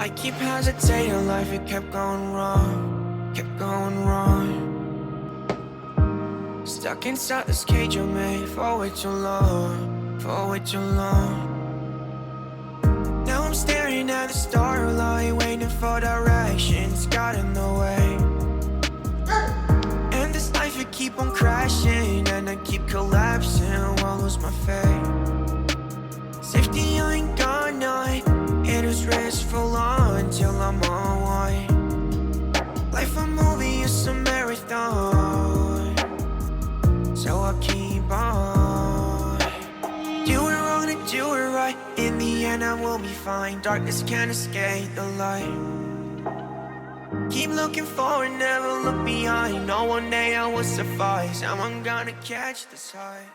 I keep hesitating, life it kept going wrong, kept going wrong. Stuck inside this cage you made for way too long, for way too long. Now I'm staring at the starlight, waiting for directions, got in the way. And this life it keep on crashing, and I keep collapsing, won't lose my faith. Safety ain't gone, no. It is restful until I'm on one. Life a movie, it's a marathon, so I keep on. Do it wrong to do it right, in the end I will be fine. Darkness can't escape the light. Keep looking forward, never look behind. No, one day I will suffice, I'm gonna catch this high.